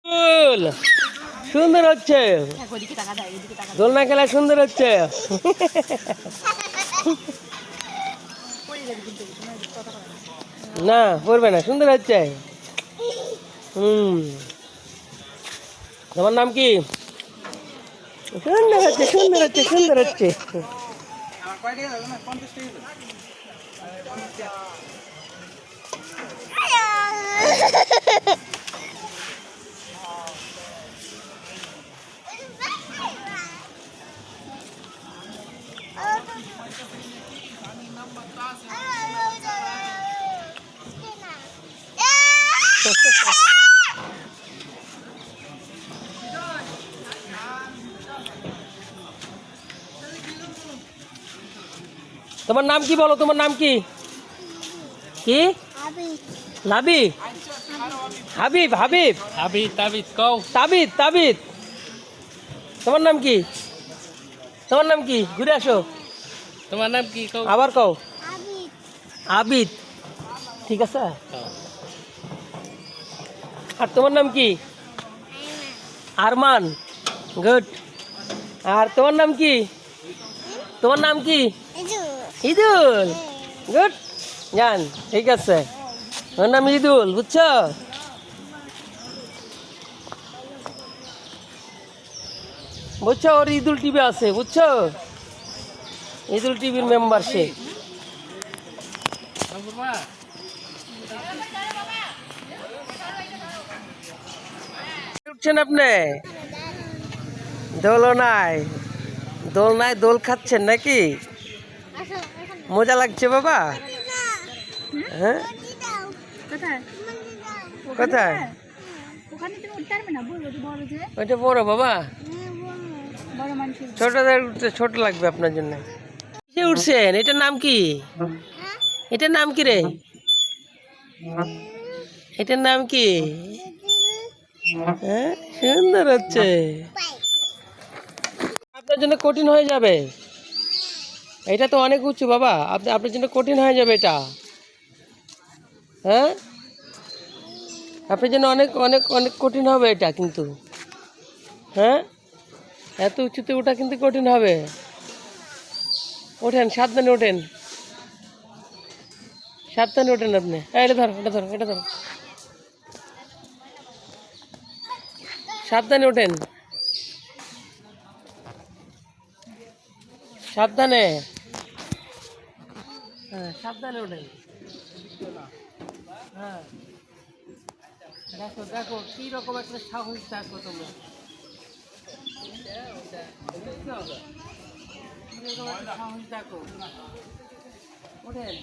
ফুল সুন্দর হচ্ছে, দোলনা খেলা সুন্দর হচ্ছে। না পড়বে না, সুন্দর হচ্ছে। তোমার নাম কি? সুন্দর হচ্ছে, সুন্দর হচ্ছে, সুন্দর হচ্ছে। তোমার নাম কি বলো? তোমার নাম কি? কি লাবি? হাবিব? হাবিব? তাবিদ তাবিদ কও। তাবিদ? তাবিদ? তোমার নাম কি? তোমার নাম কি? ঘুরে আসো, তোমার নাম কি কও? আবার কও। আবিদ, ঠিক আছে। আর তোমার নাম কি? আরমান, গুড। আর তোমার নাম কি? তোমার নাম কি? ইদুল, গুড। জান, ঠিক আছে। তোমার নাম ইদুল, বুঝছো? বুঝছো, ওর ইদুল টিভি আছে, বুঝছো? ইদুল টিভির মেম্বারশিপ। উঠছেন আপনি? দোলনায়, দোলনায় দোল খাচ্ছেন নাকি? মজা লাগছে বাবা? হ্যাঁ, কোথায়? ওইটা বড় বাবা, ছোটদের উঠতে ছোট লাগবে আপনার জন্য। কিসে উঠছেন? এটার নাম কি? এটার নাম কি রে? এটার নাম কি? হ্যাঁ, সুন্দর হচ্ছে। আপনার জন্য কঠিন হয়ে যাবে। এটা তো অনেক উঁচু বাবা, আপনার জন্য কঠিন হয়ে যাবে এটা। হ্যাঁ, আপনার জন্য অনেক অনেক অনেক কঠিন হবে এটা কিন্তু। হ্যাঁ, এত উঁচুতে ওঠা কিন্তু কঠিন হবে। ওঠেন, সাবধানে ওঠেন, সাবধানে ওঠেন আপনি। এটা ধরো, এটা ধরো, এটা ধরো, সাবধানে ওঠেন, সাবধানে। হ্যাঁ, সাবধানে ওঠেন। হ্যাঁ, দেখো দেখো কি রকম একটা সাহস, দেখো তোমরা সাহস দেখো। ওঠেন,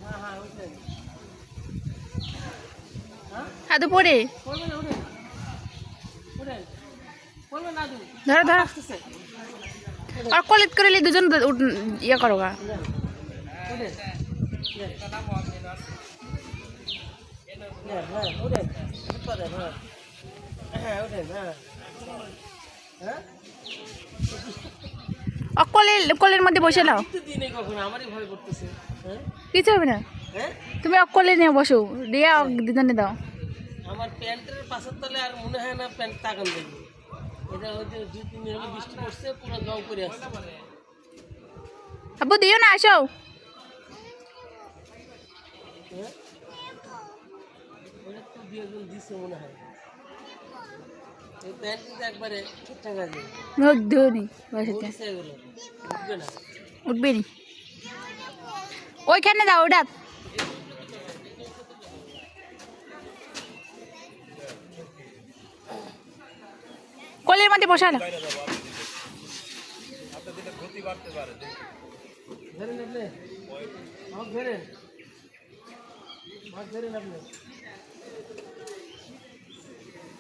হ্যাঁ হ্যাঁ ওঠেন। হাতু পড়ে পড়বে না, ওঠেন, ওঠেন, পড়বে না। ধরো ধরো, আর কলেজ করে দুজন ইয়ে করো গা। ওঠেন, হ্যাঁ ওঠেন, হ্যাঁ ওঠেন, হ্যাঁ হ্যাঁ। কলের মধ্যে বসে নাও, দিনে কখনো আমারই ভয় করতেছে। হ্যাঁ কিছু হবে না। হ্যাঁ, তুমি অকলে নিয়ে বসো, দিয়ে দুজনে দাও। আমার প্যান্টের পাশের তলে আর মনে হয় না প্যান্ট তাকান দেবে। এটা ওই যে 2-3 দিন হলো বৃষ্টি পড়ছে, পুরো জল করে আসছে। আব্বু দিও না, আসো। হ্যাঁ, ওটা তো 2-1 দিচ্ছে মনে হয়। এই প্যান্ট কিন্তু একবারে ঠিকঠাক আছে, ধুনি বসেছে, উঠছে এগুলো, উঠবে না। উঠবে নি, ওইখানে দাও ওটা। কলের মধ্যে বসালো। ধরেন আপনি, আমাকে ধরেন, আমাকে ধরেন আপনি,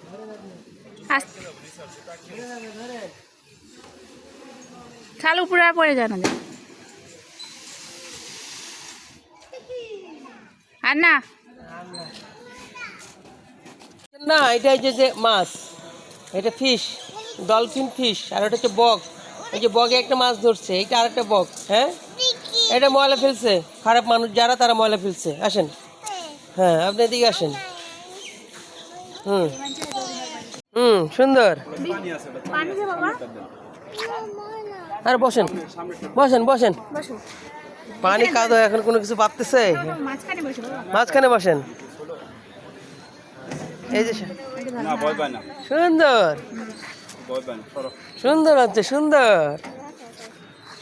ধরেন আপনি, ধরেন আপনি, ধরেন। চালু পুরা পড়ে যায় না, আর না না, এটা এই যে মাছ, এটা ফিশ, ডলফিন ফিশ। আর ওটা হচ্ছে বগ, এই যে বগে একটা মাছ ধরছে, এইটা আরেকটা বগ। হ্যাঁ, এটা ময়লা ফেলছে, খারাপ মানুষ যারা তারা ময়লা ফেলছে। আসেন, হ্যাঁ আপনি এদিকে আসেন। হুম হুম, সুন্দর। পানি দে বাবা। আর বসেন বসেন বসেন, বসো। পানি কাদো এখন কোনো কিছু পাততেছে? মাঝখানে বসো বাবা। মাঝখানে বসেন। এই যে সুন্দর সুন্দর হচ্ছে, সুন্দর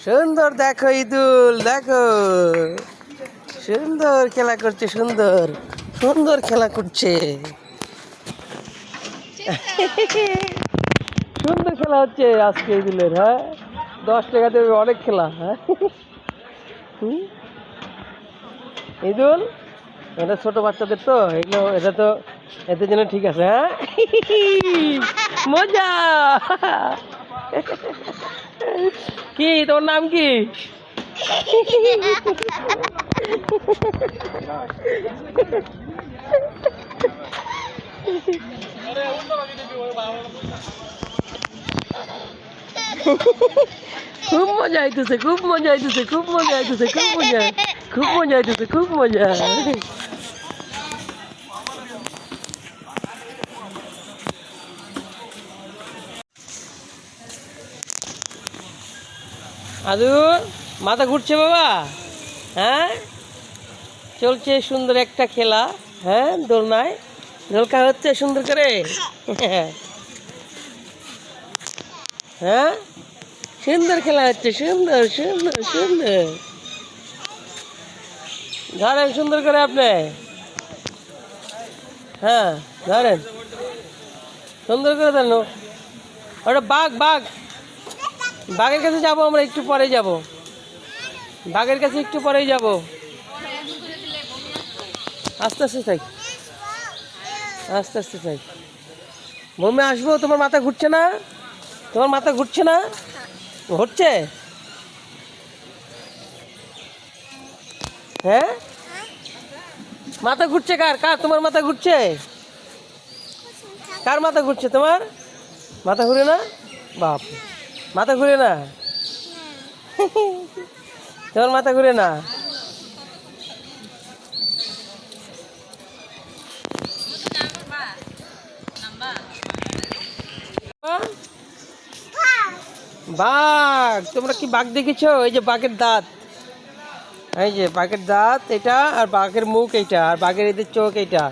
সুন্দর। দেখো ইদুল, দেখো সুন্দর খেলা করছে, সুন্দর সুন্দর খেলা করছে। সুন্দর খেলা হচ্ছে আজকে ইদুলের। হ্যাঁ, 10 টাকা দেবে, অনেক খেলা। হ্যাঁ হুম? ইদুল, এটা ছোট বাচ্চাদের তো, এগুলো এটা তো এদের জন্য ঠিক আছে। হ্যাঁ, মজা। কি তোর নাম কি? খুব মজা আইতেছে, খুব মজা আইতেছে, খুব মজা আইতেছে, খুব মজা, খুব মজা আইতেছে, খুব মজা। আদু, মাথা ঘুরছে বাবা? হ্যাঁ, চলছে সুন্দর একটা খেলা। হ্যাঁ, দোলনায় দোলকা হচ্ছে সুন্দর করে। হ্যাঁ, সুন্দর খেলা হচ্ছে, সুন্দর সুন্দর সুন্দর। ধরেন সুন্দর করে আপনি। হ্যাঁ, ধরেন সুন্দর করে ধরেন। ওটা বাঘ, বাঘ, বাঘের কাছে যাবো আমরা, একটু পরে যাব। বাঘের কাছে একটু পরেই যাব। আস্তে আস্তে থাক, আস্তে আস্তে থাক। বমি আসবো। তোমার মাথা ঘুরছে না? তোমার মাথা ঘুরছে না? ঘুরছে? হ্যাঁ, মাথা ঘুরছে কার? কার তোমার মাথা ঘুরছে? কার মাথা ঘুরছে? তোমার মাথা ঘুরে না? বাপ, মাথা ঘুরে না? তোমার মাথা ঘুরে না? বাঘ, তোমরা কি বাঘ দেখেছো? এই যে বাঘের দাঁত, এই যে বাঘের দাঁত এটা, আর বাঘের মুখ এইটা, আর বাঘের এদের চোখ এইটা।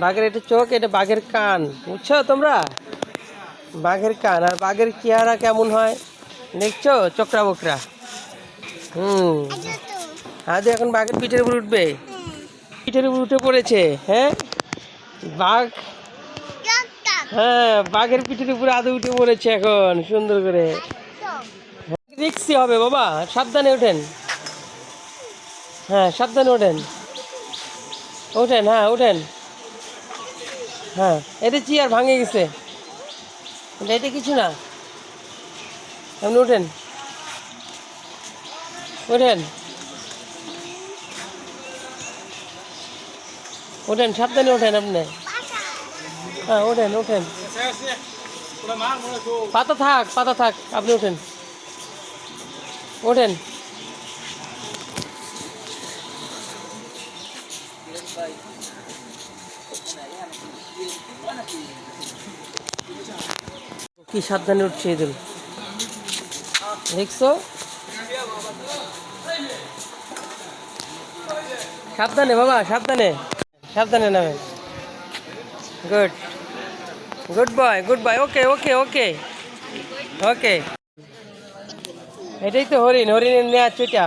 বাঘের এটা চোখ, এটা বাঘের কান, বুঝছো তোমরা? বাঘের কান। আর বাঘের চেহারা কেমন হয় দেখছো? চোখরা বোকরা। হুম, আজ এখন বাঘের পিঠের উপর উঠবে। পিঠের উপর উঠে পড়েছে। হ্যাঁ, বাঘ। হ্যাঁ, বাঘের পিঠের উপরে আদৌ উঠে পড়েছে এখন সুন্দর করে। রিক্সি হবে বাবা, সাবধানে ওঠেন। হ্যাঁ, সাবধানে ওঠেন, ওঠেন। হ্যাঁ, ওঠেন। হ্যাঁ, এটা চেয়ার ভাঙে গেছে, এটা কিছু না। আপনি ওঠেন, ওঠেন, ওঠেন, সাবধানে ওঠেন আপনি। হ্যাঁ, ওঠেন, ওঠেন। পাতা থাক, পাতা থাক, আপনি ওঠেন, ওঠেন। কি সাবধানে উঠছে এদের, দেখছো? সাবধানে বাবা, সাবধানে, সাবধানে নামেন। Good, good boy, good boy. Okay okay okay okay. এটাই তো হরিণ, হরিণের নেওয়া চুটা,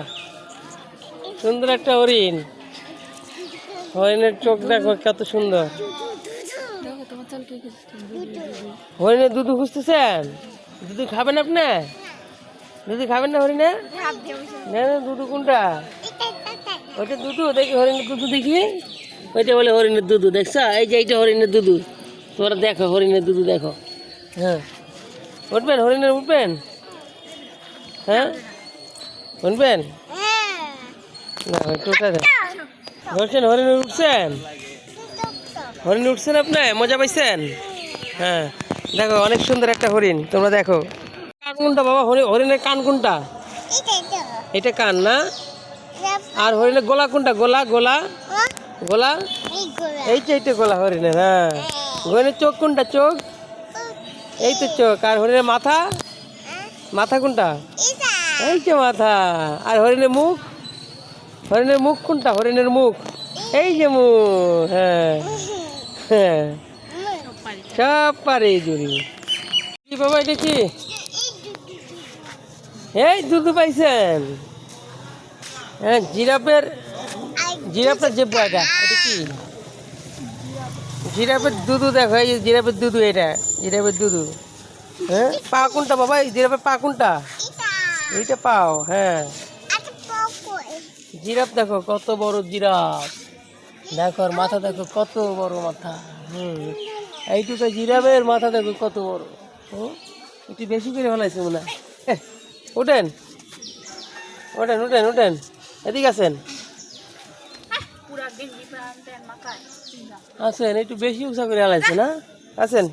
সুন্দর একটা হরিণ। হরিণের চোখ দেখো কত সুন্দর। হরিণের দুধু খুঁজতেছেন? দুধু খাবেন আপনি? দুধু খাবেন না হরিণের? না না, দুধু কোনটা? ওইটা দুধু দেখি, হরিণের দুধু দেখি। ওইটা বলে হরিণের দুধু, দেখছো? এই যে এইটা হরিণের দুধু। তোমরা দেখো হরিণের দুধু দেখো। হ্যাঁ, উঠবেন হরিণের, উঠবেন? হ্যাঁ, উঠবেন না? একটু উঠে দেন। বলছেন হরিণের উঠছেন? হরিণ উঠছেন আপনি? মজা পাইছেন? হ্যাঁ, দেখো অনেক সুন্দর একটা হরিণ, তোমরা দেখো। কান কোনটা বাবা? হরিণের কান কোনটা? এটা কান না? আর হরিণের গলা কোনটা? গলা, গলা, গলা, এই যে এইটা গলা হরিণের। হ্যাঁ, হরিণের চোখ কোনটা চোখ? এই তো চোখ। আর হরিণের মাথা? মাথা কোনটা? এই যে মাথা। আর হরিণের মুখ? হরিণের মুখ কোনটা? হরিণের মুখ এই যে মুখ। হ্যাঁ হ্যাঁ, সব পারে জুড়ি। কি বাবা এটা কি? এই দুধ পাইছেন? হ্যাঁ, জিরাফের জিব্বা এটা। এটা কি? জিরাফের দুধু দেখো, এই যে জিরাফের দুধু, এটা জিরাফের দুধু। হ্যাঁ, পা কোনটা বাবা? এই জিরাফের পা কোনটা? এইটা পাও। হ্যাঁ, জিরাফ দেখো কত বড় জিরাফ। দেখো আর মাথা দেখো কত বড় মাথা। এইটুকু জিরাফের মাথা দেখো কত বড়। একটু বেশি করে ফেলাইছে মনে হয়। উঠেন উঠেন উঠেন উঠেন, এদিকে আছেন। আছেন, একটু বেশি উঁচা করে ফেলাইছে না? আছেন।